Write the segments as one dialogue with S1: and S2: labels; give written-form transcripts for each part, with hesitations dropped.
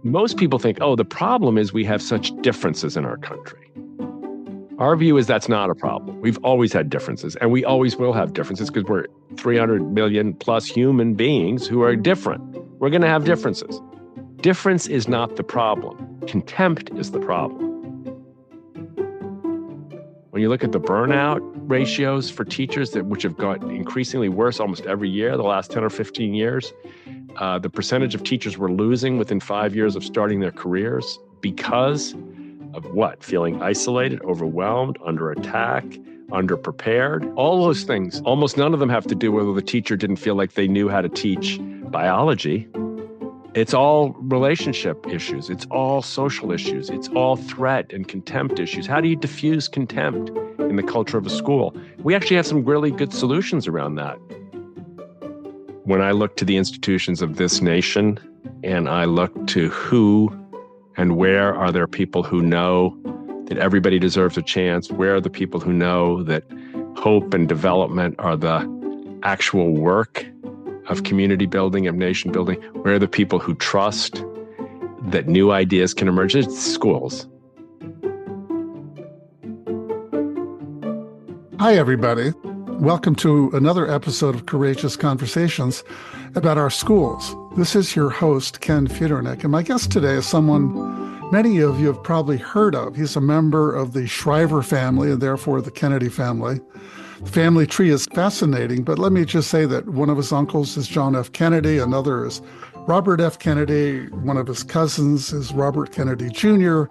S1: Most people think, oh, the problem is we have such differences in our country. Our view is that's not a problem. We've always had differences, and we always will have differences because we're 300 million plus human beings who are different. We're going to have differences. Difference is not the problem. Contempt is the problem. When you look at the burnout ratios for teachers, which have got increasingly worse almost every year, the last 10 or 15 years, the percentage of teachers we're losing within 5 years of starting their careers because of what? Feeling isolated, overwhelmed, under attack, underprepared, all those things. Almost none of them have to do with whether the teacher didn't feel like they knew how to teach biology. It's all relationship issues. It's all social issues. It's all threat and contempt issues. How do you diffuse contempt in the culture of a school? We actually have some really good solutions around that. When I look to the institutions of this nation and I look to who and where are there people who know that everybody deserves a chance, where are the people who know that hope and development are the actual work of community building, of nation building, where are the people who trust that new ideas can emerge? It's schools.
S2: Hi, everybody. Welcome to another episode of Courageous Conversations about our schools. This is your host, Ken Futernick, and my guest today is someone many of you have probably heard of. He's a member of the Shriver family and therefore the Kennedy family. The family tree is fascinating, but let me just say that one of his uncles is John F. Kennedy, another is Robert F. Kennedy, one of his cousins is Robert Kennedy Jr.,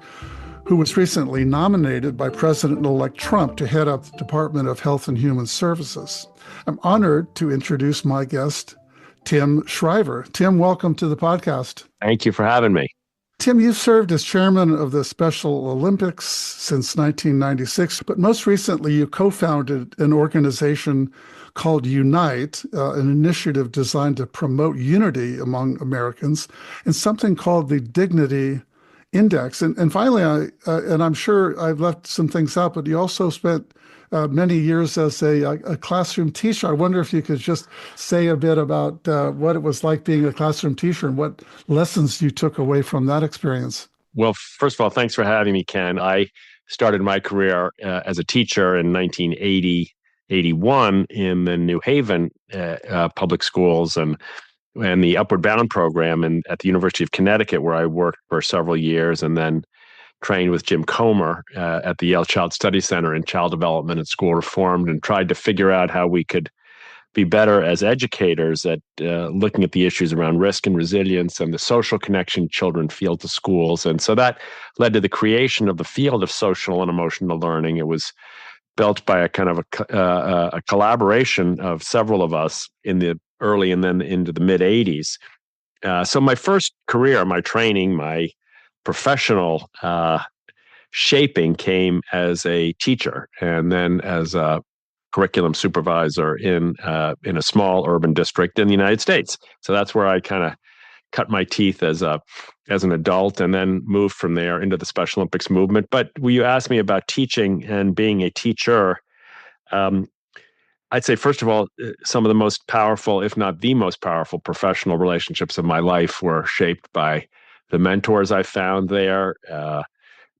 S2: who was recently nominated by President-elect Trump to head up the Department of Health and Human Services. I'm honored to introduce my guest, Tim Shriver. Tim, welcome to the podcast.
S1: Thank you for having me.
S2: Tim, you've served as chairman of the Special Olympics since 1996, but most recently you co-founded an organization called Unite, an initiative designed to promote unity among Americans, and something called the Dignity Index. And finally, and I'm sure I've left some things out, but you also spent many years as a classroom teacher. I wonder if you could just say a bit about what it was like being a classroom teacher and what lessons you took away from that experience.
S1: Well, first of all, thanks for having me, Ken. I started my career as a teacher in 1981 in the New Haven public schools and the Upward Bound program at the University of Connecticut, where I worked for several years, and then trained with Jim Comer at the Yale Child Study Center in child development and school reform, and tried to figure out how we could be better as educators at looking at the issues around risk and resilience and the social connection children feel to schools. And so that led to the creation of the field of social and emotional learning. It was built by a kind of a collaboration of several of us in the early and then into the mid 80s. So my first career, my training, my professional shaping came as a teacher and then as a curriculum supervisor in a small urban district in the United States. So that's where I kind of cut my teeth as an adult, and then moved from there into the Special Olympics movement. But when you asked me about teaching and being a teacher, I'd say, first of all, some of the most powerful, if not the most powerful professional relationships of my life were shaped by the mentors I found there,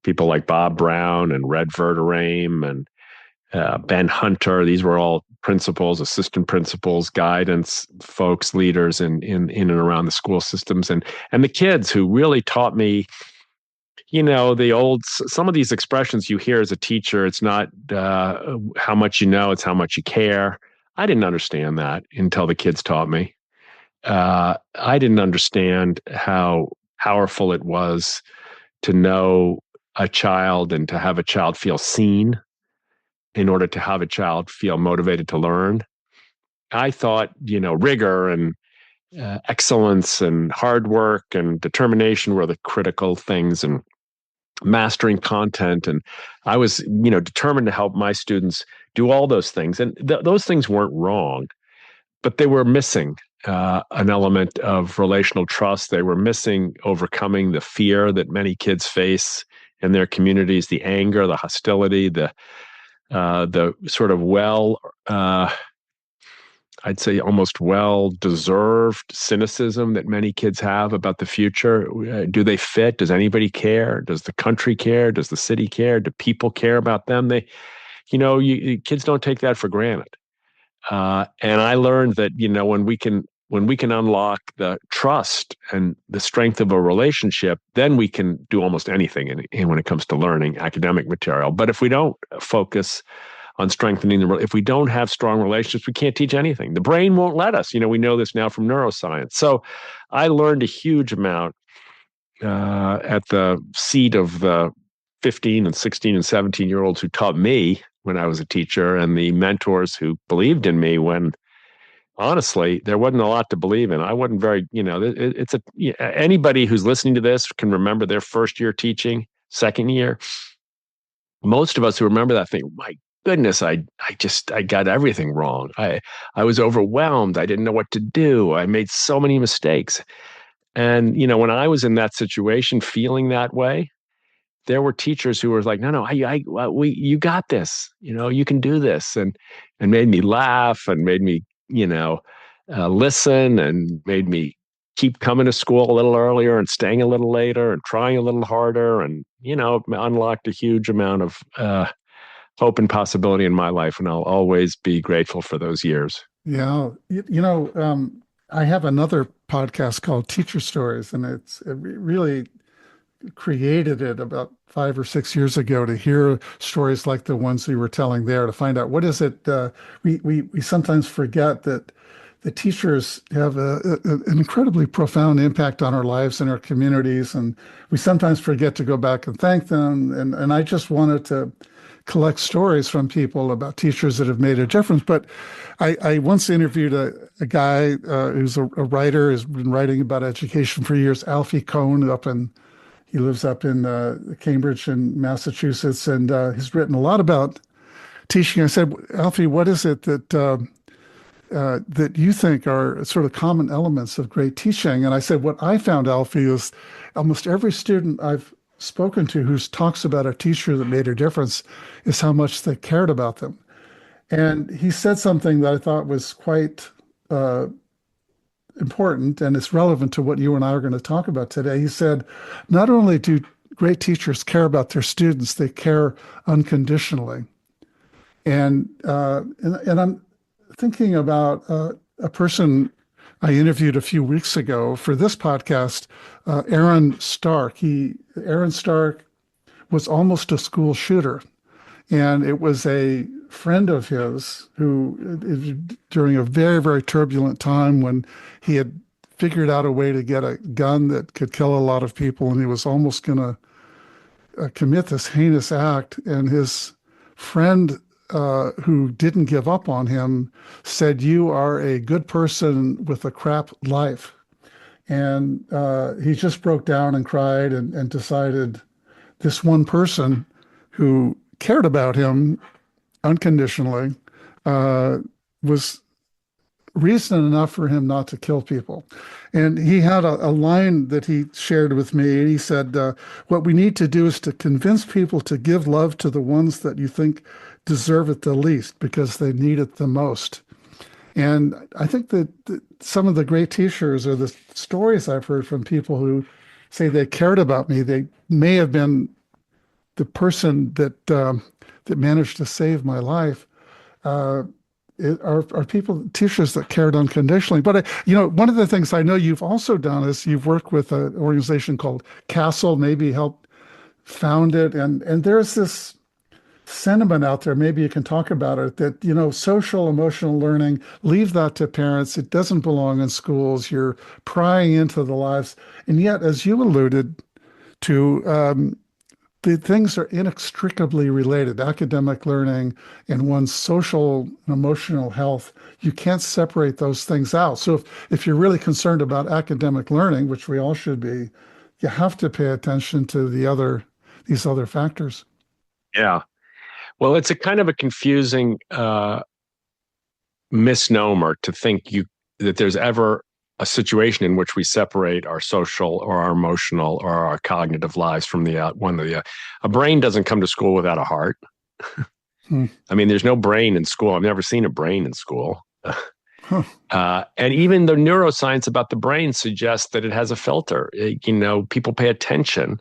S1: people like Bob Brown and Red Verderame and Ben Hunter. These were all principals, assistant principals, guidance folks, leaders in and around the school systems, and the kids who really taught me, some of these expressions you hear as a teacher. It's not how much you know, it's how much you care. I didn't understand that until the kids taught me. I didn't understand how powerful it was to know a child and to have a child feel seen in order to have a child feel motivated to learn. I thought, rigor and excellence and hard work and determination were the critical things, and mastering content. And I was, determined to help my students do all those things. And those things weren't wrong, but they were missing an element of relational trust. They were missing overcoming the fear that many kids face in their communities, the anger, the hostility, the sort of I'd say almost well-deserved cynicism that many kids have about the future. Do they fit? Does anybody care? Does the country care? Does the city care? Do people care about them? Kids don't take that for granted. And I learned that, when we can unlock the trust and the strength of a relationship, then we can do almost anything when it comes to learning academic material. But if we don't focus on strengthening if we don't have strong relationships, we can't teach anything. The brain won't let us. We know this now from neuroscience. So I learned a huge amount at the seat of the 15 and 16 and 17-year-olds who taught me when I was a teacher, and the mentors who believed in me when, honestly, there wasn't a lot to believe in. I wasn't very, anybody who's listening to this can remember their first year teaching, second year. Most of us who remember that think, my goodness, I got everything wrong. I was overwhelmed. I didn't know what to do. I made so many mistakes. And, when I was in that situation, feeling that way, there were teachers who were like, no, you got this, you can do this. And made me laugh and made me, listen, and made me keep coming to school a little earlier and staying a little later and trying a little harder. And, unlocked a huge amount of hope and possibility in my life. And I'll always be grateful for those years.
S2: Yeah. I have another podcast called Teacher Stories, and it really created it about 5 or 6 years ago to hear stories like the ones we were telling there, to find out what is it. We sometimes forget that the teachers have an incredibly profound impact on our lives and our communities, and we sometimes forget to go back and thank them. And I just wanted to collect stories from people about teachers that have made a difference. But I once interviewed a guy who's a writer, has been writing about education for years, Alfie Kohn, he lives up in Cambridge in Massachusetts, and he's written a lot about teaching. I said, Alfie, what is it that you think are sort of common elements of great teaching? And I said, what I found, Alfie, is almost every student I've spoken to who talks about a teacher that made a difference is how much they cared about them. And he said something that I thought was quite important, and it's relevant to what you and I are going to talk about today. He said, not only do great teachers care about their students, they care unconditionally. And I'm thinking about a person I interviewed a few weeks ago for this podcast, Aaron Stark. Aaron Stark was almost a school shooter. And it was a friend of his who, during a very, very turbulent time when he had figured out a way to get a gun that could kill a lot of people, and he was almost going to commit this heinous act. And his friend, who didn't give up on him, said, "You are a good person with a crap life." And he just broke down and cried and decided this one person who cared about him unconditionally was reason enough for him not to kill people. And he had a line that he shared with me. And he said, what we need to do is to convince people to give love to the ones that you think deserve it the least because they need it the most. And I think that some of the great teachers, or the stories I've heard from people who say they cared about me, they may have been the person that managed to save my life, are teachers that cared unconditionally. But one of the things I know you've also done is you've worked with an organization called Castle, maybe helped found it, and there's this sentiment out there, maybe you can talk about it, that social emotional learning, leave that to parents. It doesn't belong in schools. You're prying into the lives, and yet, as you alluded to, the things are inextricably related, academic learning and one's social and emotional health. You can't separate those things out. So if you're really concerned about academic learning, which we all should be, you have to pay attention to these other factors.
S1: Yeah. Well, it's a kind of a confusing misnomer to think that there's ever a situation in which we separate our social or our emotional or our cognitive lives from one or the other. A brain doesn't come to school without a heart. I mean, there's no brain in school. I've never seen a brain in school.
S2: Huh.
S1: And even the neuroscience about the brain suggests that it has a filter. People pay attention.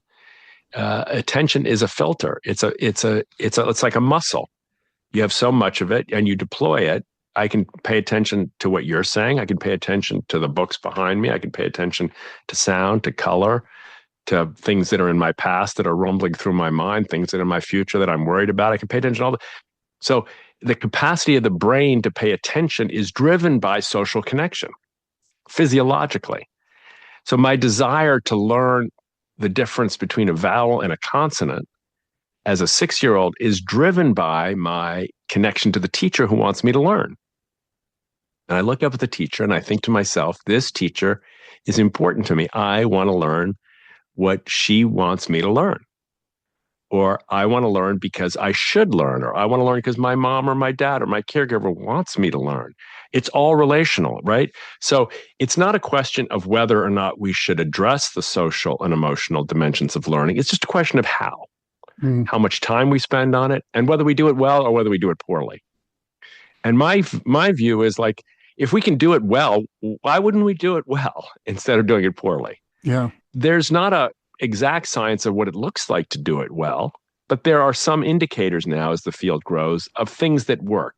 S1: Attention is a filter. It's like a muscle. You have so much of it and you deploy it. I can pay attention to what you're saying. I can pay attention to the books behind me. I can pay attention to sound, to color, to things that are in my past that are rumbling through my mind, things that are in my future that I'm worried about. I can pay attention to all that. So the capacity of the brain to pay attention is driven by social connection, physiologically. So my desire to learn the difference between a vowel and a consonant as a 6-year-old is driven by my connection to the teacher who wants me to learn. And I look up at the teacher and I think to myself, this teacher is important to me. I want to learn what she wants me to learn. Or I want to learn because I should learn, or I want to learn because my mom or my dad or my caregiver wants me to learn. It's all relational, right? So it's not a question of whether or not we should address the social and emotional dimensions of learning. It's just a question of how much time we spend on it, and whether we do it well or whether we do it poorly. And my view is like, if we can do it well, why wouldn't we do it well instead of doing it poorly?
S2: Yeah.
S1: There's not a exact science of what it looks like to do it well, but there are some indicators now as the field grows of things that work.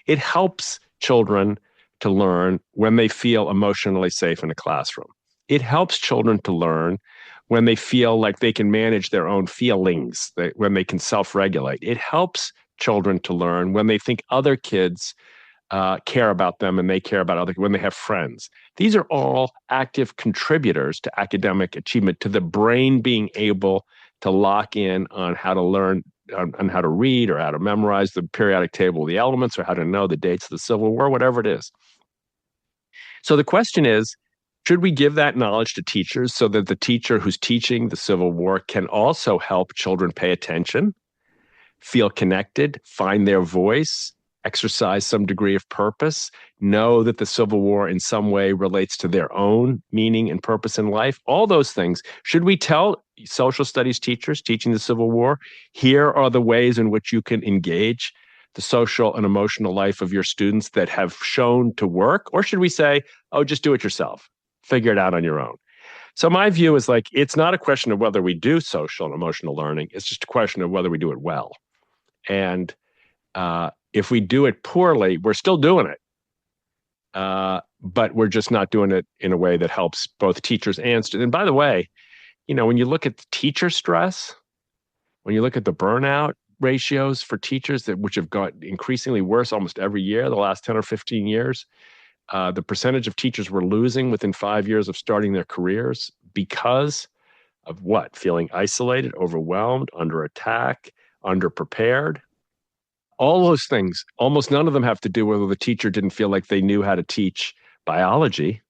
S1: It helps children to learn when they feel emotionally safe in a classroom. It helps children to learn when they feel like they can manage their own feelings, when they can self-regulate. It helps children to learn when they think other kids care about them and they care about other, when they have friends. These are all active contributors to academic achievement, to the brain being able to lock in on how to learn, on how to read or how to memorize the periodic table of the elements, or how to know the dates of the Civil War, whatever it is. So the question is, should we give that knowledge to teachers so that the teacher who's teaching the Civil War can also help children pay attention, feel connected, find their voice, exercise some degree of purpose, know that the Civil War in some way relates to their own meaning and purpose in life? All those things. Should we tell social studies teachers teaching the Civil War, here are the ways in which you can engage the social and emotional life of your students that have shown to work? Or should we say, oh, just do it yourself, figure it out on your own? So my view is like, it's not a question of whether we do social and emotional learning. It's just a question of whether we do it well. And if we do it poorly, we're still doing it. But we're just not doing it in a way that helps both teachers and students. And by the way, when you look at the teacher stress, when you look at the burnout ratios for teachers, which have got increasingly worse almost every year, the last 10 or 15 years, the percentage of teachers we're losing within 5 years of starting their careers because of what? Feeling isolated, overwhelmed, under attack, underprepared. All those things, almost none of them have to do with whether the teacher didn't feel like they knew how to teach biology.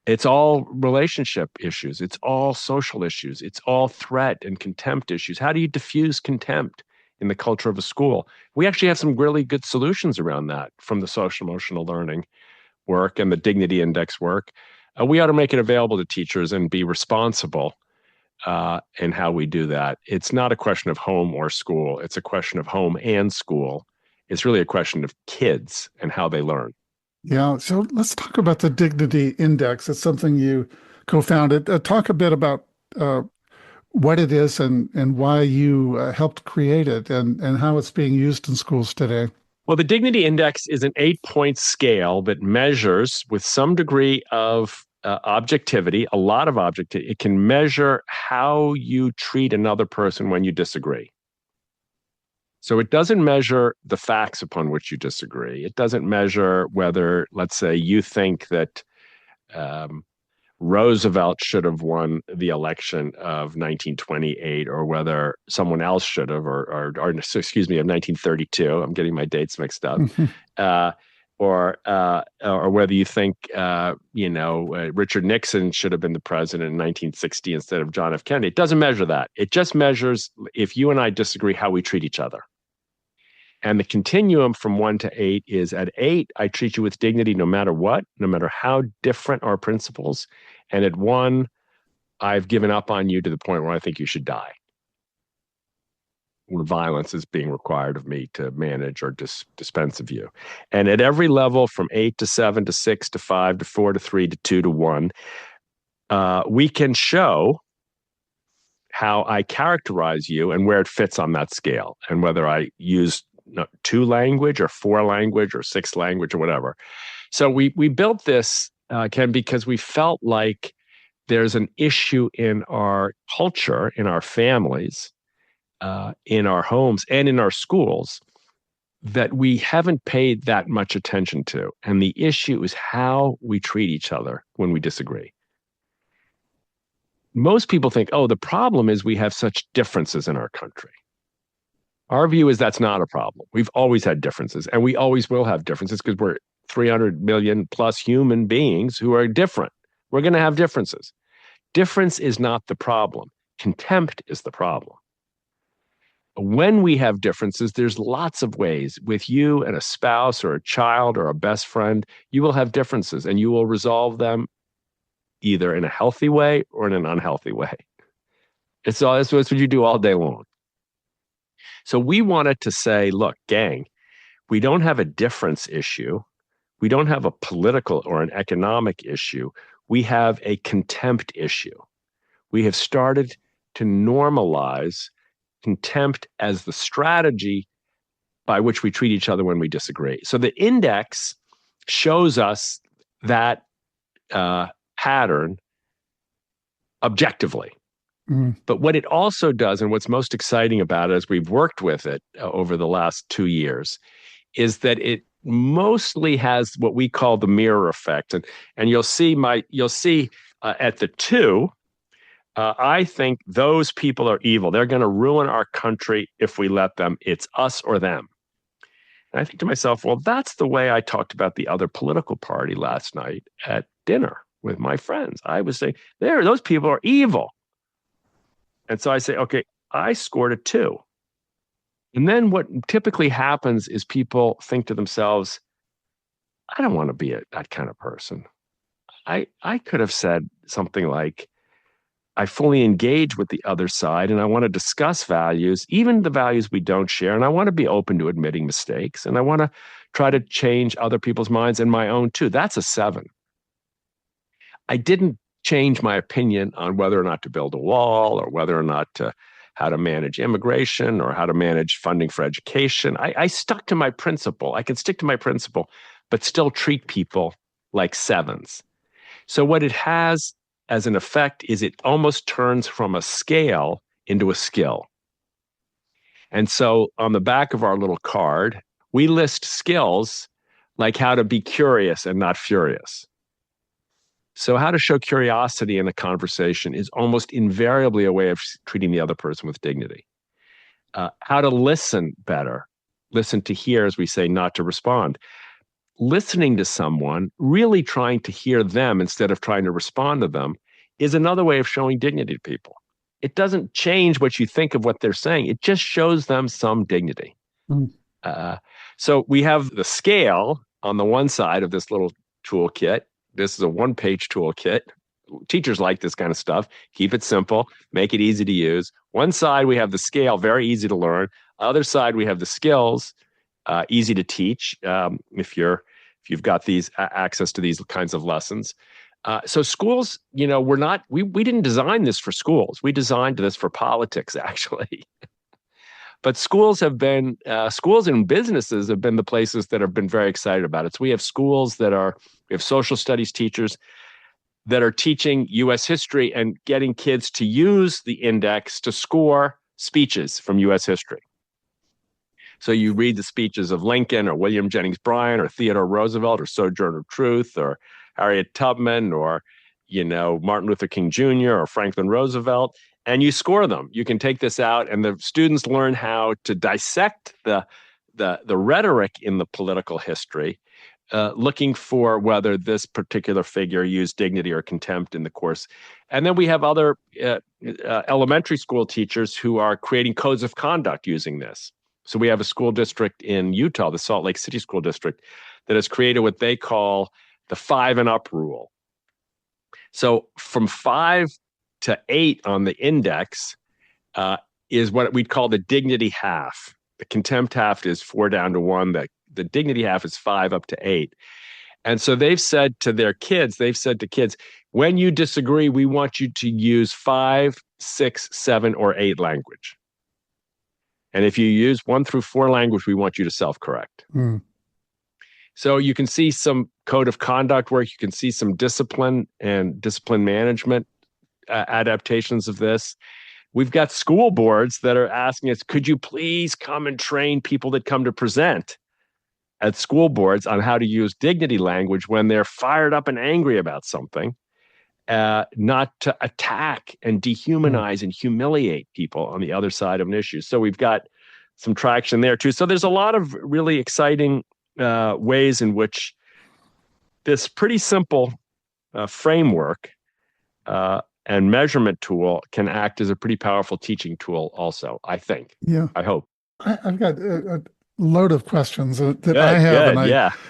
S1: It's all relationship issues. It's all social issues. It's all threat and contempt issues. How do you diffuse contempt in the culture of a school? We actually have some really good solutions around that from the social emotional learning work and the dignity index work. We ought to make it available to teachers and be responsible in how we do that. It's not a question of home or school. It's a question of home and school. It's really a question of kids and how they learn.
S2: Yeah. So let's talk about the Dignity Index. It's something you co-founded. Talk a bit about what it is and why you helped create it and how it's being used in schools today.
S1: Well, the Dignity Index is an 8-point scale that measures with some degree of objectivity, a lot of objectivity. It can measure how you treat another person when you disagree. So it doesn't measure the facts upon which you disagree. It doesn't measure whether, let's say, you think that Roosevelt should have won the election of 1928, or whether someone else should have, or excuse me, of 1932. I'm getting my dates mixed up. Or whether you think, Richard Nixon should have been the president in 1960 instead of John F. Kennedy. It doesn't measure that. It just measures, if you and I disagree, how we treat each other. And the continuum from 1 to 8 is, at 8, I treat you with dignity no matter what, no matter how different our principles. And at 1, I've given up on you to the point where I think you should die. where violence is being required of me to manage or dispense of you. And at every level, from 8 to 7 to 6 to 5 to 4 to 3 to 2 to 1, we can show how I characterize you and where it fits on that scale, and whether I use 2 language or 4 language or 6 language or whatever. So we built this, Ken, because we felt like there's an issue in our culture, in our families, in our homes, and in our schools that we haven't paid that much attention to. And the issue is how we treat each other when we disagree. Most people think, oh, the problem is we have such differences in our country. Our view is that's not a problem. We've always had differences, and we always will have differences because we're 300 million plus human beings who are different. We're going to have differences. Difference is not the problem. Contempt is the problem. When we have differences, there's lots of ways. With you and a spouse or a child or a best friend, you will have differences, and you will resolve them either in a healthy way or in an unhealthy way. It's what you do all day long. So we wanted to say, look, gang, we don't have a difference issue. We don't have a political or an economic issue. We have a contempt issue. We have started to normalize contempt as the strategy by which we treat each other when we disagree. So the index shows us that pattern objectively. Mm-hmm. But what it also does, and what's most exciting about it as we've worked with it over the last 2 years, is that it mostly has what we call the mirror effect. And you'll see at the 2, I think those people are evil. They're going to ruin our country if we let them. It's us or them. And I think to myself, well, that's the way I talked about the other political party last night at dinner with my friends. I was saying, those people are evil. And so I say, okay, I scored a 2. And then what typically happens is people think to themselves, I don't want to be that kind of person. I could have said something like, I fully engage with the other side, and I want to discuss values, even the values we don't share. And I want to be open to admitting mistakes. And I want to try to change other people's minds and my own too. That's a 7. I didn't change my opinion on whether or not to build a wall, or whether or not how to manage immigration, or how to manage funding for education. I stuck to my principle. I can stick to my principle, but still treat people like 7s. So what it has as an effect is it almost turns from a scale into a skill. And so on the back of our little card, we list skills like how to be curious and not furious. So how to show curiosity in a conversation is almost invariably a way of treating the other person with dignity. How to listen better, listen to hear, as we say, not to respond. Listening to someone, really trying to hear them instead of trying to respond to them, is another way of showing dignity to people. It doesn't change what you think of what they're saying. It just shows them some dignity. So we have the scale on the one side of this little toolkit. This is a 1-page toolkit. Teachers like this kind of stuff. Keep it simple, make it easy to use. One side, we have the scale, very easy to learn. Other side, we have the skills, easy to teach if you've got these access to these kinds of lessons. So schools, we didn't design this for schools. We designed this for politics, actually. But schools and businesses have been the places that have been very excited about it. So we have we have social studies teachers that are teaching U.S. history and getting kids to use the index to score speeches from U.S. history. So you read the speeches of Lincoln or William Jennings Bryan or Theodore Roosevelt or Sojourner Truth or Harriet Tubman or, Martin Luther King Jr. or Franklin Roosevelt, and you score them. You can take this out, and the students learn how to dissect the rhetoric in the political history, looking for whether this particular figure used dignity or contempt in the course. And then we have other elementary school teachers who are creating codes of conduct using this. So we have a school district in Utah, the Salt Lake City School District, that has created what they call the 5 and up rule. So from 5 to 8 on the index is what we'd call the dignity half. The contempt half is 4 down to 1. The dignity half is 5 up to 8. And so they've said to kids, when you disagree, we want you to use 5, 6, 7, or 8 language. And if you use 1 through 4 language, we want you to self-correct.
S2: Mm.
S1: So you can see some code of conduct work. You can see some discipline and discipline management adaptations of this. We've got school boards that are asking us, could you please come and train people that come to present at school boards on how to use dignity language when they're fired up and angry about something, not to attack and dehumanize and humiliate people on the other side of an issue. So we've got some traction there too. So there's a lot of really exciting ways in which this pretty simple framework and measurement tool can act as a pretty powerful teaching tool also, I think.
S2: Yeah.
S1: I hope.
S2: I've got a load of questions that I have,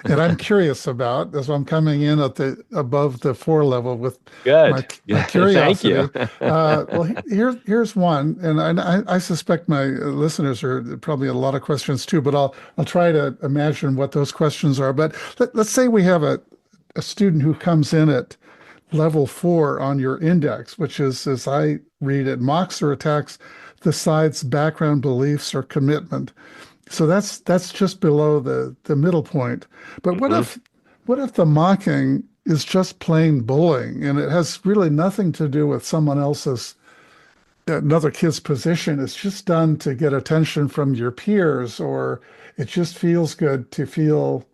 S2: and I'm curious about as I'm coming in at above the 4 level with my curiosity.
S1: Thank you.
S2: Well, here's one, and I suspect my listeners are probably a lot of questions too, but I'll try to imagine what those questions are. But let's say we have a student who comes in at level 4 on your index, which is, as I read it, mocks or attacks the side's background beliefs or commitment. So that's just below the middle point. But what if the mocking is just plain bullying and it has really nothing to do with another kid's position? It's just done to get attention from your peers, or it just feels good to feel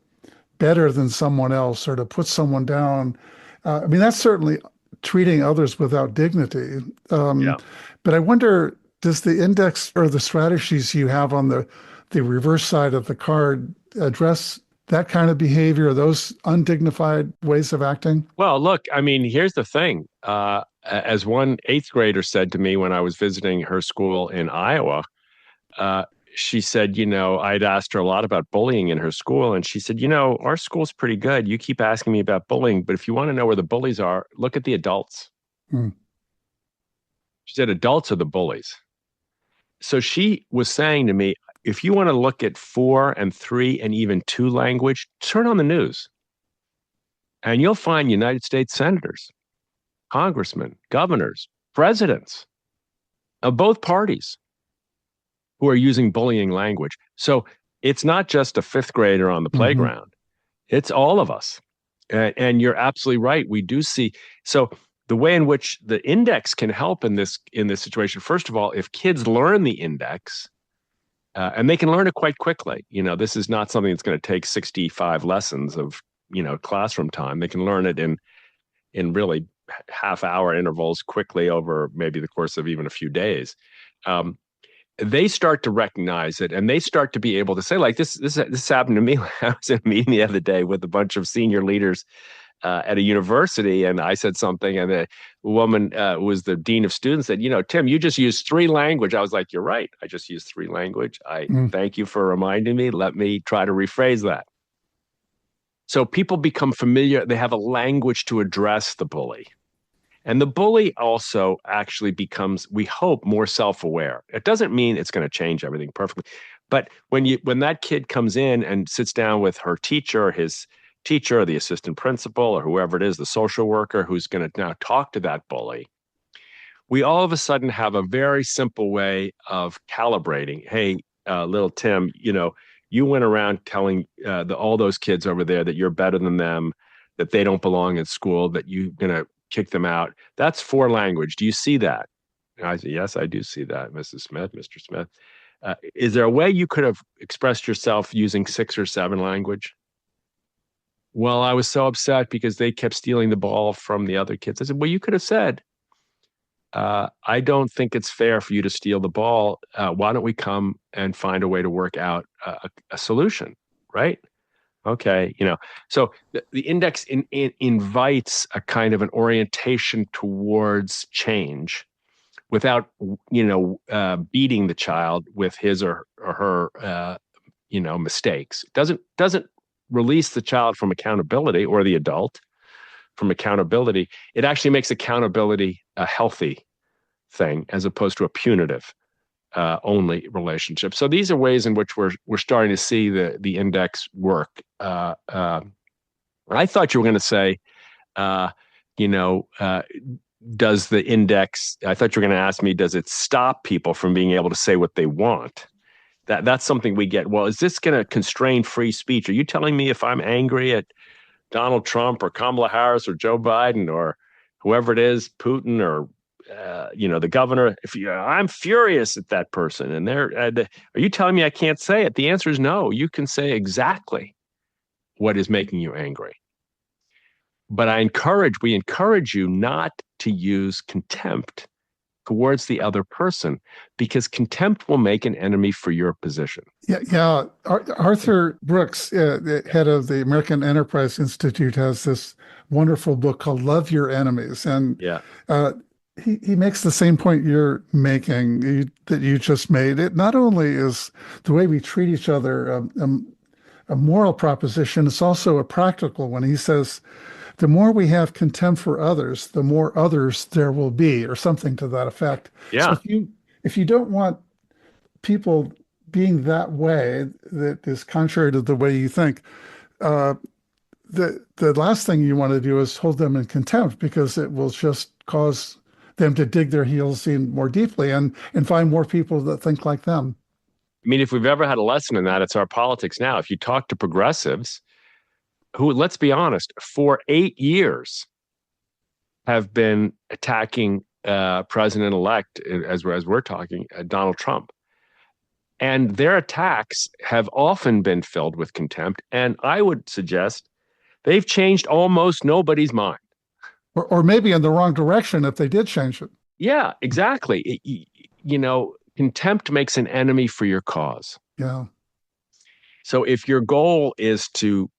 S2: better than someone else or to put someone down. I mean, that's certainly treating others without dignity. But I wonder, does the index or the strategies you have on the reverse side of the card address that kind of behavior, those undignified ways of acting? Well,
S1: look, I mean, here's the thing. As one 8th grader said to me when I was visiting her school in Iowa, she said, I'd asked her a lot about bullying in her school. And she said, our school's pretty good. You keep asking me about bullying, but if you want to know where the bullies are, look at the adults. She said, adults are the bullies. So she was saying to me, if you want to look at 4 and 3 and even 2 language, turn on the news. And you'll find United States senators, congressmen, governors, presidents of both parties who are using bullying language. So it's not just a 5th grader on the playground. It's all of us. And you're absolutely right. We do see. So the way in which the index can help in this situation, first of all, if kids learn the index, and they can learn it quite quickly. This is not something that's going to take 65 lessons of, classroom time. They can learn it in really half-hour intervals quickly over maybe the course of even a few days. They start to recognize it, and they start to be able to say, like, this happened to me. I was in a meeting the other day with a bunch of senior leaders at a university, and I said something, and the woman who was the dean of students said, Tim, you just used 3 language. I was like, you're right. I just used 3 language. Thank you for reminding me. Let me try to rephrase that. So people become familiar. They have a language to address the bully. And the bully also actually becomes, we hope, more self-aware. It doesn't mean it's going to change everything perfectly. But when that kid comes in and sits down with her teacher, or his teacher, or the assistant principal, or whoever it is, the social worker who's going to now talk to that bully, we all of a sudden have a very simple way of calibrating. Hey, little Tim, you went around telling all those kids over there that you're better than them, that they don't belong at school, that you're going to kick them out. That's 4 language. Do you see that? And I said, yes, I do see that, Mrs. Smith, Mr. Smith. Is there a way you could have expressed yourself using 6 or 7 language? Well, I was so upset because they kept stealing the ball from the other kids. I said, well, you could have said, I don't think it's fair for you to steal the ball. Why don't we come and find a way to work out a solution, right? Okay, so the index invites a kind of an orientation towards change without, beating the child with his or her, mistakes. It doesn't release the child from accountability, or the adult from accountability. It actually makes accountability a healthy thing as opposed to a punitive only relationship. So these are ways in which we're starting to see the index work. I thought you were going to say, you know, does the index? I thought you were going to ask me, does it stop people from being able to say what they want? That's something we get. Well, is this going to constrain free speech? Are you telling me if I'm angry at Donald Trump or Kamala Harris or Joe Biden or whoever it is, Putin or the governor, I'm furious at that person, and are you telling me I can't say it? The answer is no. You can say exactly what is making you angry. But we encourage you not to use contempt towards the other person, because contempt will make an enemy for your position.
S2: Yeah. Arthur Brooks, the head of the American Enterprise Institute, has this wonderful book called Love Your Enemies. And he makes the same point you're making, that you just made. It not only is the way we treat each other a moral proposition, it's also a practical one. He says, the more we have contempt for others, the more others there will be, or something to that effect.
S1: Yeah.
S2: So if you don't want people being that way, that is contrary to the way you think, the last thing you want to do is hold them in contempt, because it will just cause them to dig their heels in more deeply and find more people that think like them.
S1: I mean, if we've ever had a lesson in that, it's our politics now. If you talk to progressives who, let's be honest, for 8 years have been attacking President-elect, as we're talking, Donald Trump. And their attacks have often been filled with contempt. And I would suggest they've changed almost nobody's mind.
S2: Or maybe in the wrong direction if they did change it.
S1: Yeah, exactly. Contempt makes an enemy for your cause.
S2: Yeah.
S1: So if your goal is to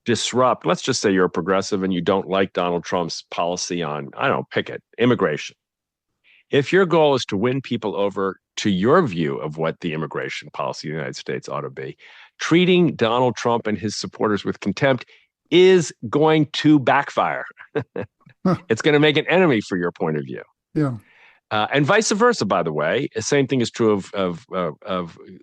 S1: disrupt, let's just say you're a progressive and you don't like Donald Trump's policy on, I don't know, pick it, immigration. If your goal is to win people over to your view of what the immigration policy of the United States ought to be, treating Donald Trump and his supporters with contempt is going to backfire. It's going to make an enemy for your point of view.
S2: Yeah.
S1: And vice versa, by the way. The same thing is true of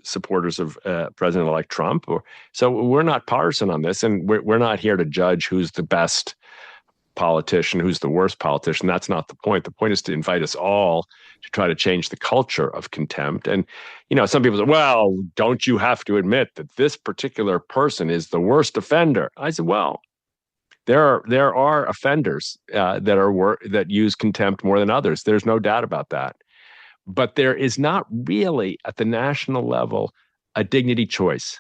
S1: supporters of President-elect Trump. So we're not partisan on this, and we're not here to judge who's the best politician, who's the worst politician. That's not the point. The point is to invite us all to try to change the culture of contempt. And, some people say, well, don't you have to admit that this particular person is the worst offender? I said, well, there are offenders that use contempt more than others. There's no doubt about that. But there is not really, at the national level, a dignity choice.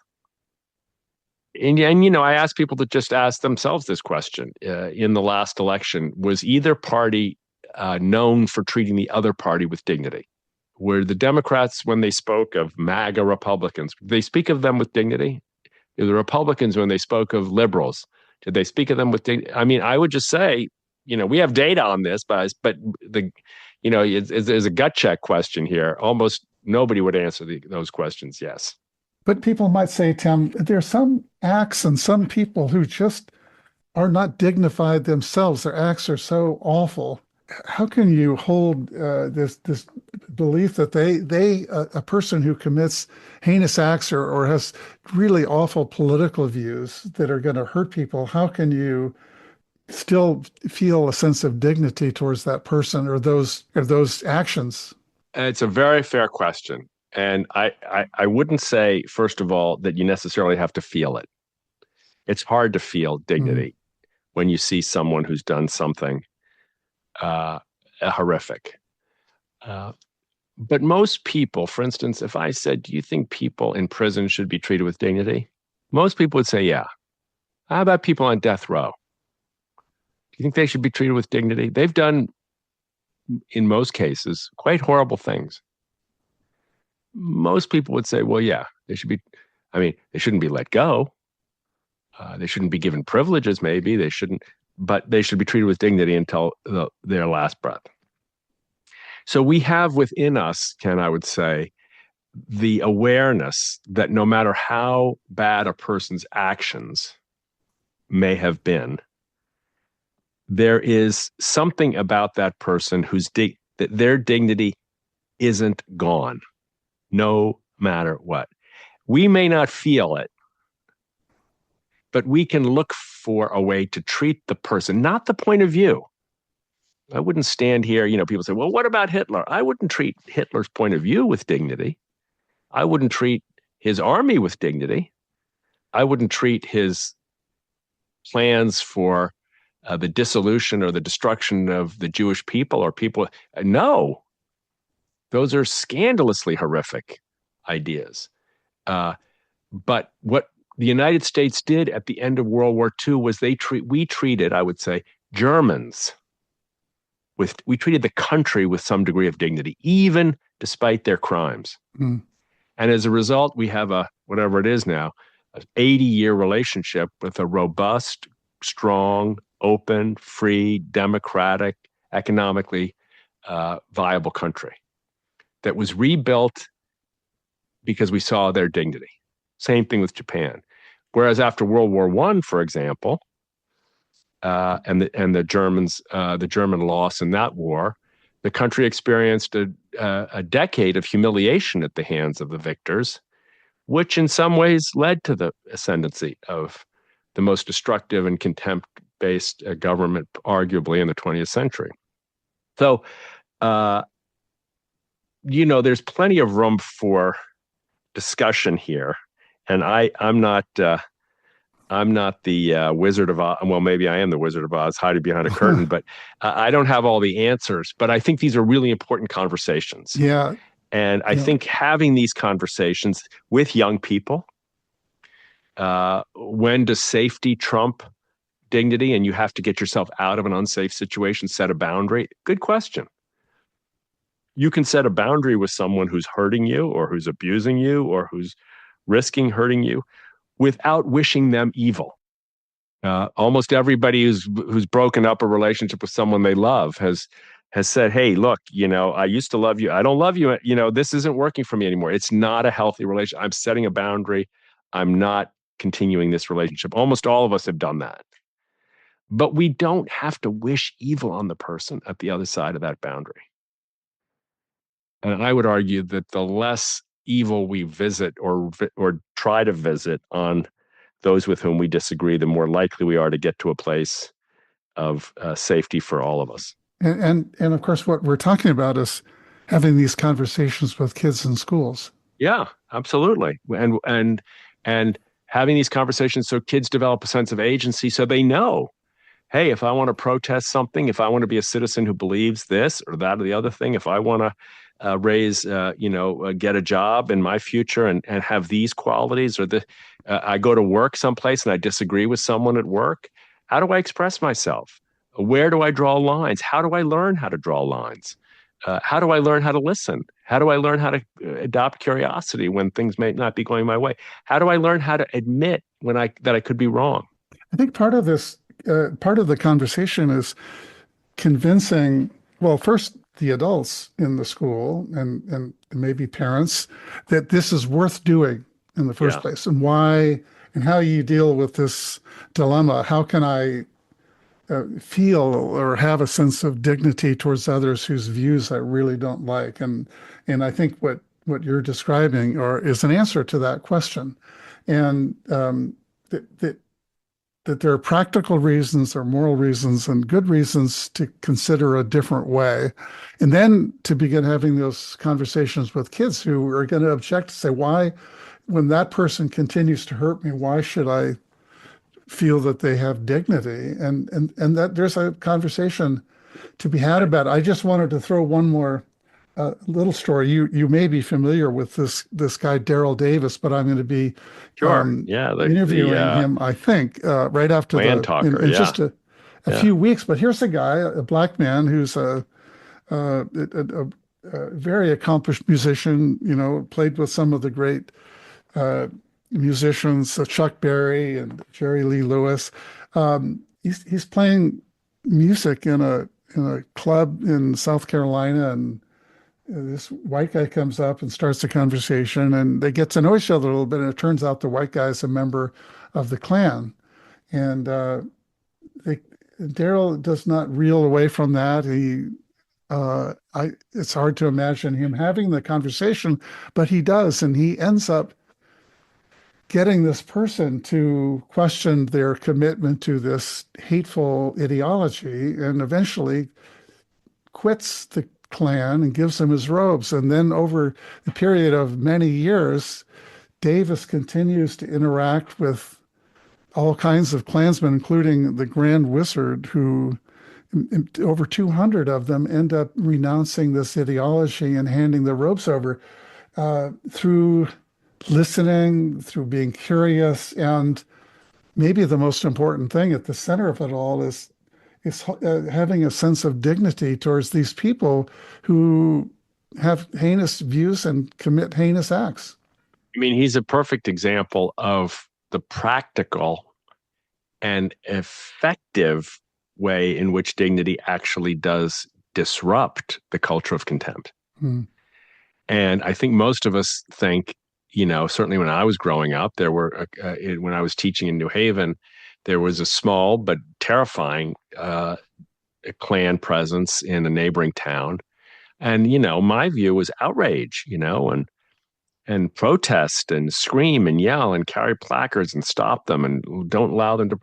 S1: And I ask people to just ask themselves this question. In the last election, was either party known for treating the other party with dignity? Were the Democrats, when they spoke of MAGA Republicans, did they speak of them with dignity? The Republicans, when they spoke of liberals, did they speak of them with dignity? I mean, I would just say, we have data on this, but there's a gut check question here. Almost nobody would answer those questions. Yes.
S2: But people might say, Tim, there are some acts and some people who just are not dignified themselves. Their acts are so awful. How can you hold this belief that a person who commits heinous acts or has really awful political views that are going to hurt people, how can you still feel a sense of dignity towards that person or those actions?
S1: It's a very fair question. And I wouldn't say, first of all, that you necessarily have to feel it. It's hard to feel dignity when you see someone who's done something horrific. But most people, for instance, if I said, do you think people in prison should be treated with dignity? Most people would say, yeah. How about people on death row? Do you think they should be treated with dignity? They've done, in most cases, quite horrible things. Most people would say, well, yeah, they shouldn't be let go. They shouldn't be given privileges, maybe. But they should be treated with dignity until their last breath. So we have within us, Ken, I would say, the awareness that no matter how bad a person's actions may have been, there is something about that person that their dignity isn't gone. no matter what. We may not feel it, but we can look for a way to treat the person, not the point of view. I wouldn't stand here, people say, well, what about Hitler? I wouldn't treat Hitler's point of view with dignity. I wouldn't treat his army with dignity. I wouldn't treat his plans for the dissolution or the destruction of the Jewish people or people. No, those are scandalously horrific ideas. But what the United States did at the end of World War II was we treated, I would say, Germans we treated the country with some degree of dignity, even despite their crimes. Mm. And as a result, we have whatever it is now, an 80-year relationship with a robust, strong, open, free, democratic, economically viable country that was rebuilt because we saw their dignity. Same thing with Japan. Whereas after World War I, for example, and the German loss in that war, the country experienced a decade of humiliation at the hands of the victors, which in some ways led to the ascendancy of the most destructive and contempt-based government, arguably, in the 20th century. So, there's plenty of room for discussion here, and I'm not the Wizard of Oz. Well, maybe I am the Wizard of Oz, hiding behind a curtain, but I don't have all the answers. But I think these are really important conversations.
S2: Yeah.
S1: And I think having these conversations with young people, when does safety trump dignity and you have to get yourself out of an unsafe situation, set a boundary? Good question. You can set a boundary with someone who's hurting you or who's abusing you or who's risking hurting you without wishing them evil. Almost everybody who's broken up a relationship with someone they love has said, hey, look, I used to love you. I don't love you. This isn't working for me anymore. It's not a healthy relationship. I'm setting a boundary. I'm not continuing this relationship. Almost all of us have done that. But we don't have to wish evil on the person at the other side of that boundary. And I would argue that the less evil we visit or try to visit on those with whom we disagree, the more likely we are to get to a place of safety for all of us.
S2: And of course, what we're talking about is having these conversations with kids in schools.
S1: Yeah, absolutely. And having these conversations so kids develop a sense of agency, so they know, hey, if I want to protest something, if I want to be a citizen who believes this or that or the other thing, if I want to get a job in my future and have these qualities, or I go to work someplace and I disagree with someone at work, how do I express myself? Where do I draw lines? How do I learn how to draw lines? How do I learn how to listen? How do I learn how to adopt curiosity when things may not be going my way? How do I learn how to admit that I could be wrong?
S2: I think part of the conversation is convincing, well, first the adults in the school and maybe parents, that this is worth doing in the first place, and why and how you deal with this dilemma. How can I feel or have a sense of dignity towards others whose views I really don't like? And I think what you're describing is an answer to that question. And that there are practical reasons or moral reasons and good reasons to consider a different way. And then to begin having those conversations with kids who are going to object, to say, why, when that person continues to hurt me, why should I feel that they have dignity? And that there's a conversation to be had about it. I just wanted to throw one more little story. You may be familiar with this guy, Daryl Davis, but I'm going to be interviewing him, I think, right after in just a few weeks. But here's a guy, a black man who's a very accomplished musician, played with some of the great musicians, Chuck Berry and Jerry Lee Lewis. He's playing music in a club in South Carolina, and this white guy comes up and starts a conversation, and they get to know each other a little bit. And it turns out the white guy is a member of the Klan, and Daryl does not reel away from that. He It's hard to imagine him having the conversation, but he does, and he ends up getting this person to question their commitment to this hateful ideology, and eventually quits the Klan and gives him his robes. And then over the period of many years, Davis continues to interact with all kinds of Klansmen, including the Grand Wizard, who over 200 of them end up renouncing this ideology and handing their robes over through listening, through being curious, and maybe the most important thing at the center of it all is having a sense of dignity towards these people who have heinous views and commit heinous acts.
S1: I mean, he's a perfect example of the practical and effective way in which dignity actually does disrupt the culture of contempt.
S2: Hmm.
S1: And I think most of us think, certainly when I was growing up, when I was teaching in New Haven, there was a small but terrifying Klan presence in a neighboring town. And, my view was outrage, and protest and scream and yell and carry placards and stop them and don't allow them to.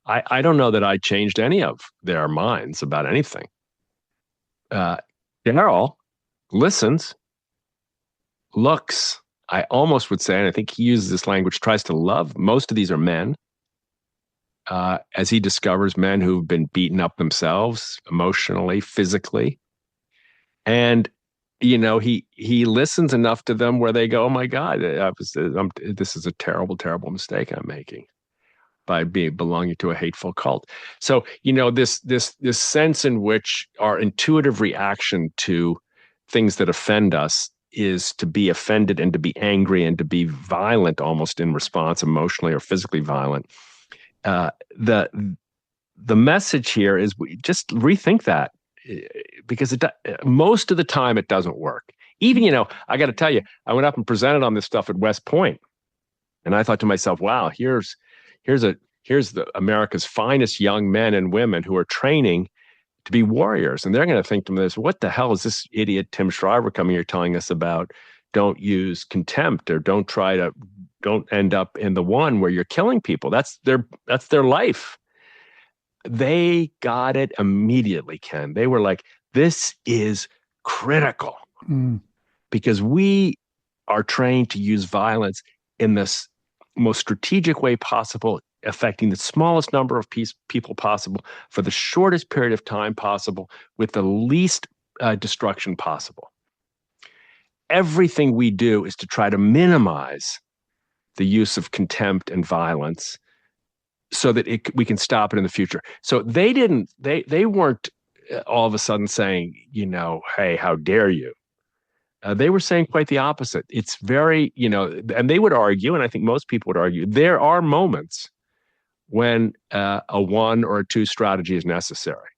S1: I don't know that I changed any of their minds about anything. Daryl listens, looks, I almost would say, and I think he uses this language, tries to love. Most of these are men. As he discovers men who've been beaten up themselves emotionally, physically. And, he listens enough to them where they go, oh my God, this is a terrible, terrible mistake I'm making by belonging to a hateful cult. So, this sense in which our intuitive reaction to things that offend us is to be offended and to be angry and to be violent almost in response, emotionally or physically violent. The message here is we just rethink that, because most of the time it doesn't work. Even, I got to tell you, I went up and presented on this stuff at West Point, and I thought to myself, wow, here's the America's finest young men and women who are training to be warriors. And they're going to think to themselves, what the hell is this idiot Tim Shriver coming here telling us about? Don't use contempt, or don't end up in the one where you're killing people. That's their life. They got it immediately, Ken. They were like, this is critical because we are trained to use violence in this most strategic way possible, affecting the smallest number of people possible for the shortest period of time possible with the least destruction possible. Everything we do is to try to minimize the use of contempt and violence so that we can stop it in the future. So they weren't all of a sudden saying, hey, how dare you? They were saying quite the opposite. It's very, and they would argue, and I think most people would argue, there are moments when a one or a two strategy is necessary.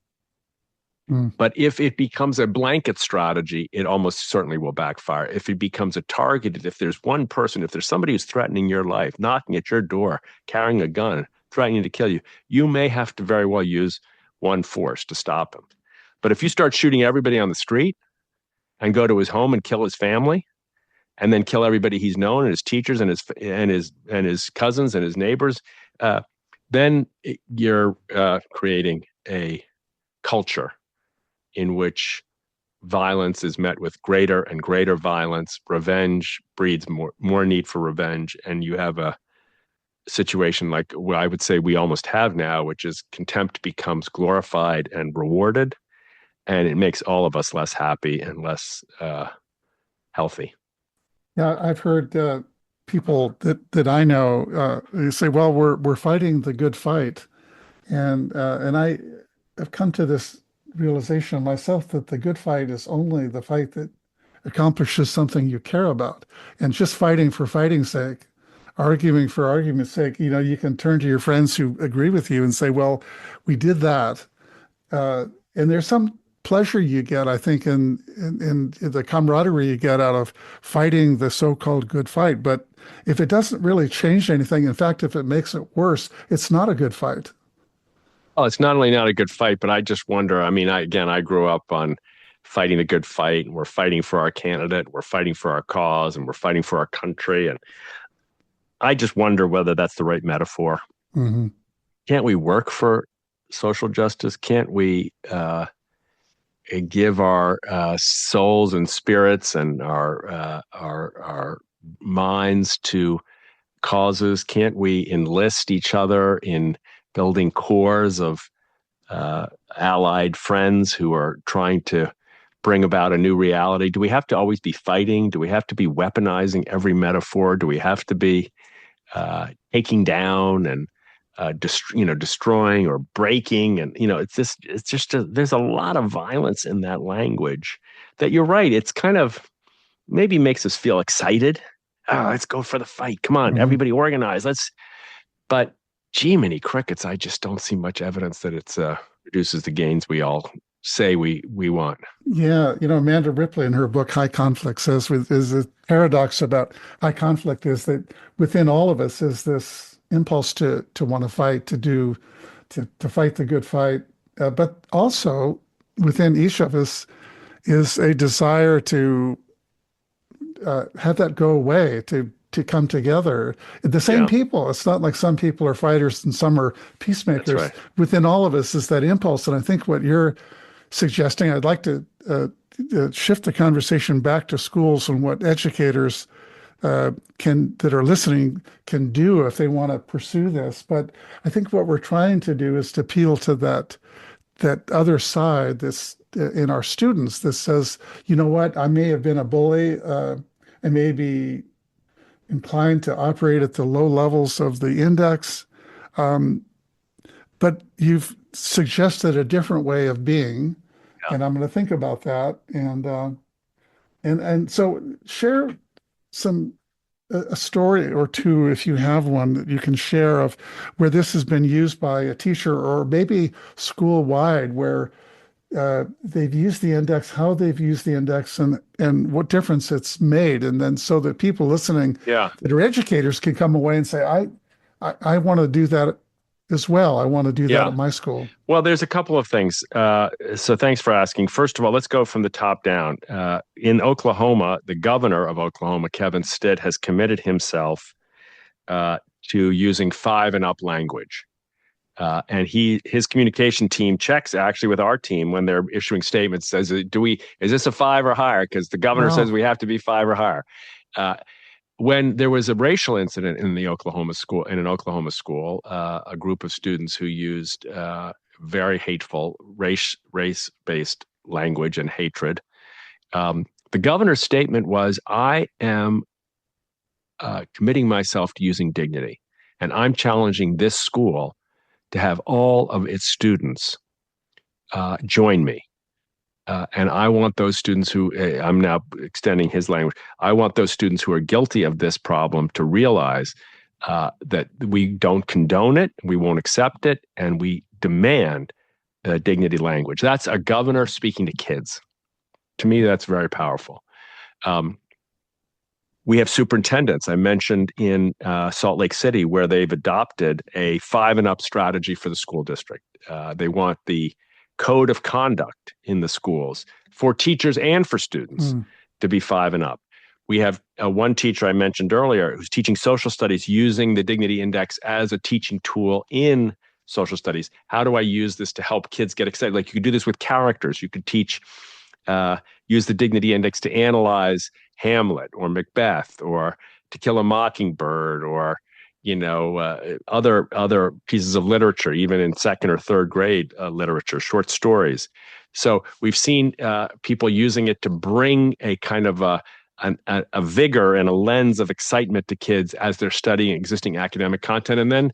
S1: But if it becomes a blanket strategy, it almost certainly will backfire. If it becomes a targeted, if there's one person, if there's somebody who's threatening your life, knocking at your door, carrying a gun, threatening to kill you, you may have to very well use one force to stop him. But if you start shooting everybody on the street and go to his home and kill his family, and then kill everybody he's known and his teachers and his cousins and his neighbors, then you're creating a culture in which violence is met with greater and greater violence. Revenge breeds more need for revenge, and you have a situation like what I would say we almost have now, which is contempt becomes glorified and rewarded, and it makes all of us less happy and less healthy.
S2: Yeah, I've heard people that I know say, "Well, we're fighting the good fight," and I have come to this realization myself that the good fight is only the fight that accomplishes something you care about, and just fighting for fighting's sake, arguing for argument's sake. You can turn to your friends who agree with you and say, "Well, we did that," and there's some pleasure you get, I think, in the camaraderie you get out of fighting the so-called good fight. But if it doesn't really change anything, in fact, if it makes it worse, it's not a good fight.
S1: Oh, it's not only not a good fight, but I just wonder. I mean, I grew up on fighting the good fight, and we're fighting for our candidate, we're fighting for our cause, and we're fighting for our country. And I just wonder whether that's the right metaphor.
S2: Mm-hmm.
S1: Can't we work for social justice? Can't we give our souls and spirits and our minds to causes? Can't we enlist each other in building corps of allied friends who are trying to bring about a new reality? Do we have to always be fighting? Do we have to be weaponizing every metaphor? Do we have to be taking down and destroying or breaking? And there's a lot of violence in that language that, you're right, it's kind of maybe makes us feel excited. Oh, let's go for the fight. Come on, everybody organize. But gee, many crickets, I just don't see much evidence that it's produces the gains we all say we want.
S2: Yeah, Amanda Ripley in her book High Conflict says is a paradox about high conflict is that within all of us is this impulse to want to fight, to fight the good fight, but also within each of us is a desire to have that go away, to come together. The same people. It's not like some people are fighters and some are peacemakers.
S1: Right.
S2: Within all of us is that impulse. And I think what you're suggesting, I'd like to shift the conversation back to schools and what educators that are listening can do if they want to pursue this. But I think what we're trying to do is to appeal to that other side, this in our students, that says, you know what, I may have been a bully, I may be inclined to operate at the low levels of the index, but you've suggested a different way of being, and I'm going to think about that. And so share a story or two, if you have one that you can share, of where this has been used by a teacher or maybe school-wide, where they've used the index, how they've used the index, and what difference it's made. And then so that people listening that are educators can come away and say, I want to do that as well. I want to do that at my school.
S1: Well, there's a couple of things. So thanks for asking. First of all, let's go from the top down. In Oklahoma, the governor of Oklahoma, Kevin Stitt, has committed himself to using 5 and up language. And his communication team checks actually with our team when they're issuing statements, says, is this a 5 or higher? Because the governor says we have to be 5 or higher. When there was a racial incident in an Oklahoma school, a group of students who used very hateful race-based language and hatred, the governor's statement was, I am committing myself to using dignity, and I'm challenging this school to have all of its students join me. And I want those students who, I'm now extending his language, I want those students who are guilty of this problem to realize that we don't condone it, we won't accept it, and we demand dignity language. That's a governor speaking to kids. To me, that's very powerful. We have superintendents. I mentioned in Salt Lake City, where they've adopted a 5 and up strategy for the school district. They want the code of conduct in the schools for teachers and for students to be 5 and up. We have one teacher I mentioned earlier who's teaching social studies using the Dignity Index as a teaching tool in social studies. How do I use this to help kids get excited? Like, you could do this with characters. You could use the Dignity Index to analyze Hamlet or Macbeth or To Kill a Mockingbird or other pieces of literature, even in 2nd or 3rd grade literature, short stories. So we've seen people using it to bring a kind of a vigor and a lens of excitement to kids as they're studying existing academic content. And then,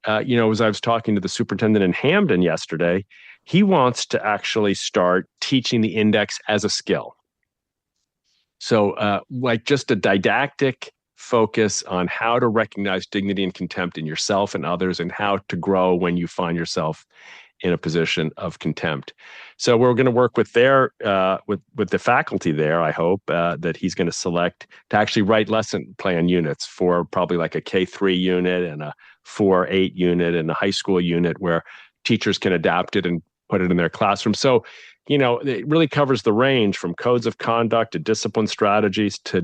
S1: as I was talking to the superintendent in Hamden yesterday, he wants to actually start teaching the index as a skill. So like just a didactic focus on how to recognize dignity and contempt in yourself and others, and how to grow when you find yourself in a position of contempt. So we're going to work with with the faculty there. I hope that he's going to select to actually write lesson plan units for probably like a K3 unit and a 4-8 unit and a high school unit where teachers can adapt it and put it in their classroom. So it really covers the range from codes of conduct to discipline strategies to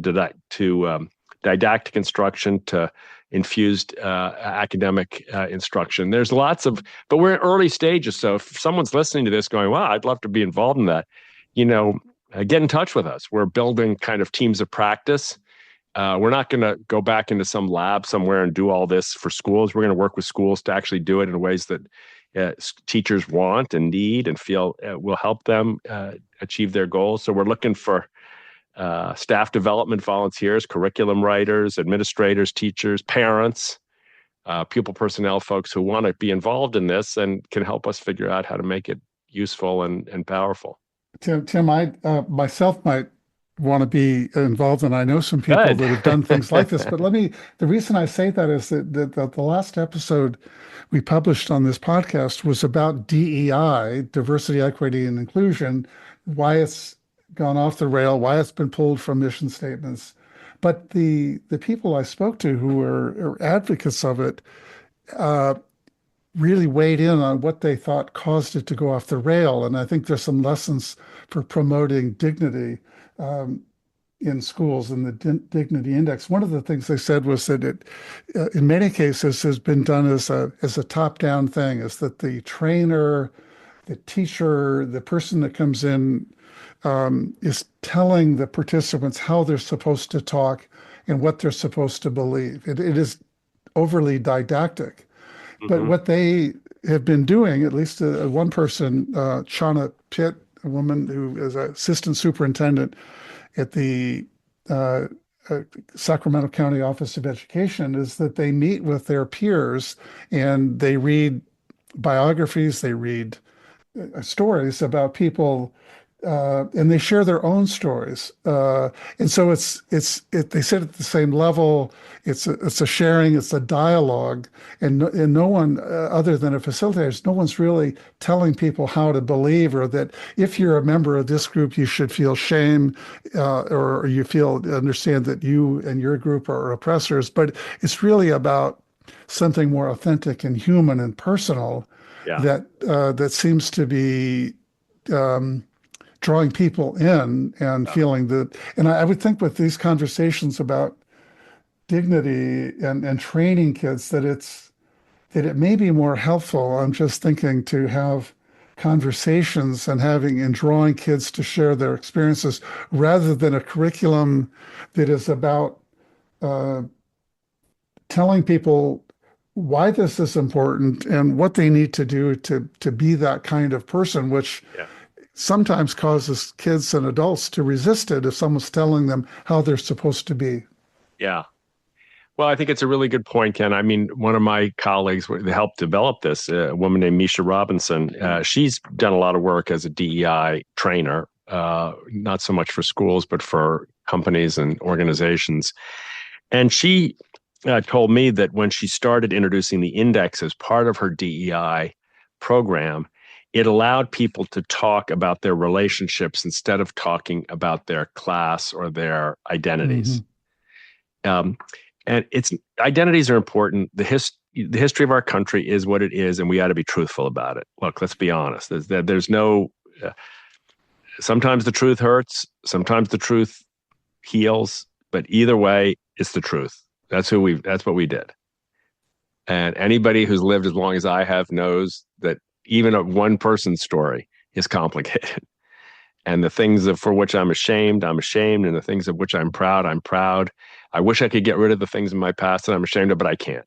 S1: didactic instruction to infused academic instruction. There's lots of, but we're in early stages. So if someone's listening to this going, wow, I'd love to be involved in that, get in touch with us. We're building kind of teams of practice. We're not going to go back into some lab somewhere and do all this for schools. We're going to work with schools to actually do it in ways that teachers want and need and feel will help them achieve their goals. So we're looking for staff development volunteers, curriculum writers, administrators, teachers, parents, pupil personnel folks who want to be involved in this and can help us figure out how to make it useful and powerful.
S2: Tim, I myself might want to be involved, and I know some people
S1: Good.
S2: that have done things like this. But the reason I say that is that the last episode we published on this podcast was about DEI, diversity, equity, and inclusion, why it's gone off the rail, why it's been pulled from mission statements. But the people I spoke to who are advocates of it really weighed in on what they thought caused it to go off the rail. And I think there's some lessons for promoting dignity in schools and the dignity index. One of the things they said was that it, in many cases, has been done as a top-down thing, is that the trainer, the teacher, the person that comes in is telling the participants how they're supposed to talk and what they're supposed to believe. It is overly didactic. But what they have been doing, at least one person, Shauna Pitt, a woman who is an assistant superintendent at the Sacramento County Office of Education, is that they meet with their peers and they read biographies, they read stories about people, and they share their own stories. And so they sit at the same level. It's a sharing, it's a dialogue, and no one other than a facilitator, no one's really telling people how to believe, or that if you're a member of this group, you should feel shame, or you understand that you and your group are oppressors. But it's really about something more authentic and human and personal that seems to be drawing people in and feeling that. And I would think with these conversations about dignity and training kids that it may be more helpful. I'm just thinking to have conversations and drawing kids to share their experiences rather than a curriculum that is about telling people why this is important and what they need to do to be that kind of person, which sometimes causes kids and adults to resist it if someone's telling them how they're supposed to be.
S1: Yeah. Well, I think it's a really good point, Ken. I mean, one of my colleagues that helped develop this, a woman named Misha Robinson, she's done a lot of work as a DEI trainer, not so much for schools, but for companies and organizations. And she told me that when she started introducing the index as part of her DEI program, it allowed people to talk about their relationships instead of talking about their class or their identities. And identities are important. The history of our country is what it is, and we got to be truthful about it. Look, let's be honest. There's no. Sometimes the truth hurts. Sometimes the truth heals. But either way, it's the truth. That's what we did. And anybody who's lived as long as I have knows that even a one person's story is complicated. And the things for which I'm ashamed, and the things of which I'm proud. I wish I could get rid of the things in my past that I'm ashamed of, but I can't.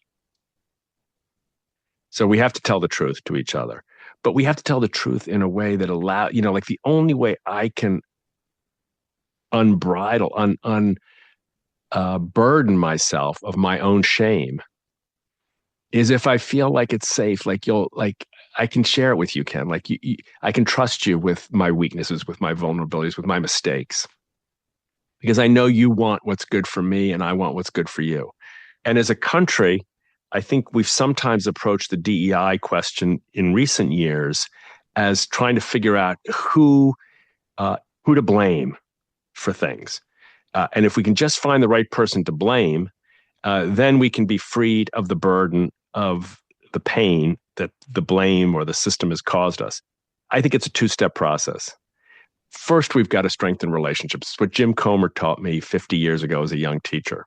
S1: So we have to tell the truth to each other. But we have to tell the truth in a way that like the only way I can burden myself of my own shame is if I feel like it's safe, I can share it with you, Ken. I can trust you with my weaknesses, with my vulnerabilities, with my mistakes, because I know you want what's good for me and I want what's good for you. And as a country, I think we've sometimes approached the DEI question in recent years as trying to figure out who to blame for things. And if we can just find the right person to blame, then we can be freed of the burden of the pain that the blame or the system has caused us. I think it's a two-step process. first, we've got to strengthen relationships. It's what Jim Comer taught me 50 years ago as a young teacher,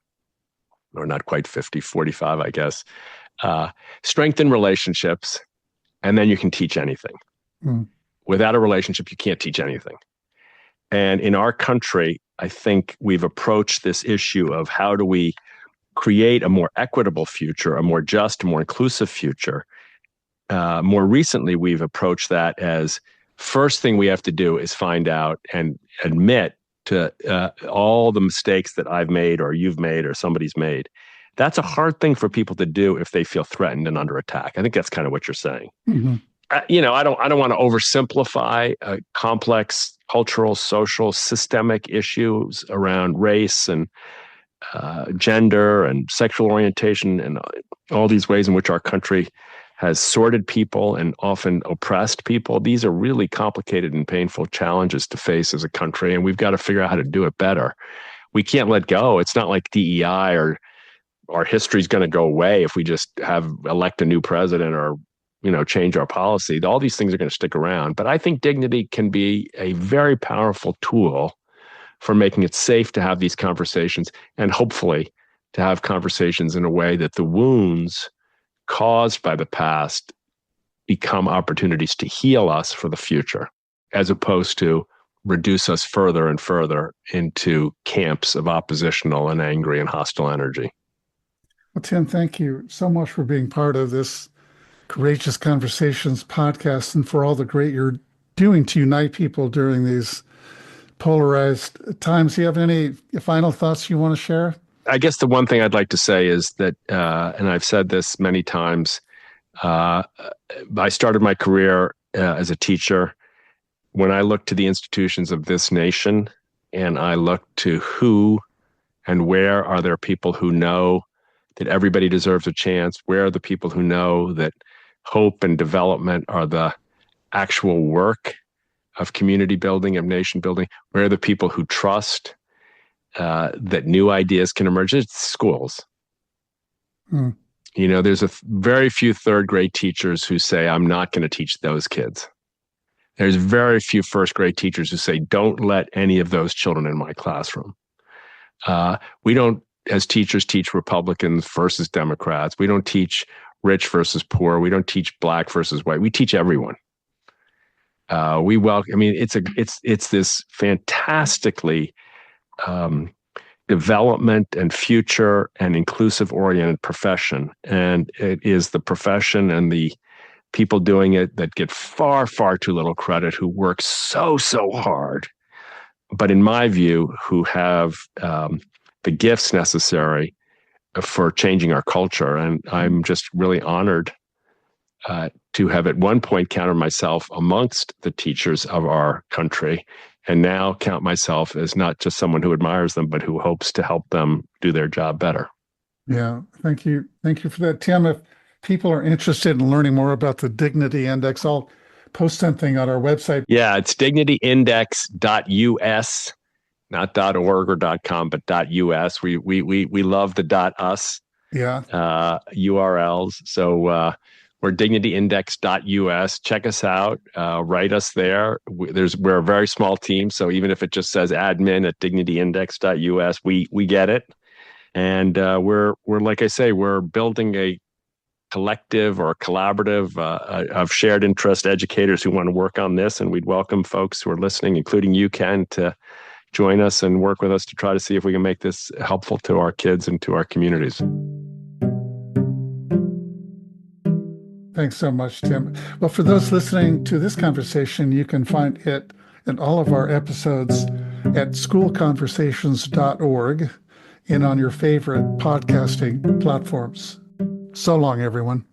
S1: or not quite 50, 45, I guess. Strengthen relationships, and then you can teach anything. Without a relationship, you can't teach anything. And in our country, I think we've approached this issue of how do we create a more equitable future, a more just, more inclusive future. More recently, we've approached that as first thing we have to do is find out and admit to all the mistakes that I've made or you've made or somebody's made. That's a hard thing for people to do if they feel threatened and under attack. I think that's kind of what you're saying. Mm-hmm. I don't want to oversimplify complex cultural, social, systemic issues around race and gender and sexual orientation and all these ways in which our country has sorted people and often oppressed people. These are really complicated and painful challenges to face as a country, and we've got to figure out how to do it better. We can't let go. It's not like DEI or our history is going to go away if we just elect a new president or change our policy. All these things are going to stick around. But I think dignity can be a very powerful tool for making it safe to have these conversations, and hopefully to have conversations in a way that the wounds caused by the past become opportunities to heal us for the future, as opposed to reduce us further and further into camps of oppositional and angry and hostile energy.
S2: Well, Tim, thank you so much for being part of this Courageous Conversations podcast and for all the great you're doing to unite people during these polarized times. Do you have any final thoughts you want to share?
S1: I guess the one thing I'd like to say is that, and I've said this many times, I started my career as a teacher. When I look to the institutions of this nation and I look to who and where are there people who know that everybody deserves a chance, where are the people who know that hope and development are the actual work of community building, of nation building, where are the people who trust that new ideas can emerge? It's schools. There's very few third grade teachers who say, I'm not going to teach those kids. There's very few first grade teachers who say, don't let any of those children in my classroom. We don't, as teachers, teach Republicans versus Democrats. We don't teach rich versus poor. We don't teach black versus white. We teach everyone. It's this fantastically development and future and inclusive oriented profession. And it is the profession and the people doing it that get far, far too little credit, who work so hard, but in my view, who have the gifts necessary for changing our culture. And I'm just really honored to have at one point counted myself amongst the teachers of our country, and now count myself as not just someone who admires them, but who hopes to help them do their job better.
S2: Yeah, thank you. Thank you for that, Tim. If people are interested in learning more about the Dignity Index, I'll post something on our website.
S1: Yeah, it's dignityindex.us, not .org or .com, but .us. We love the .us URLs. So we're dignityindex.us. Check us out. Write us there. We're a very small team, so even if it just says admin at dignityindex.us, we get it. And we're like I say, we're building a collective or a collaborative of shared interest educators who want to work on this, and we'd welcome folks who are listening, including you, Ken, to join us and work with us to try to see if we can make this helpful to our kids and to our communities.
S2: Thanks so much, Tim. Well, for those listening to this conversation, you can find it in all of our episodes at schoolconversations.org and on your favorite podcasting platforms. So long, everyone.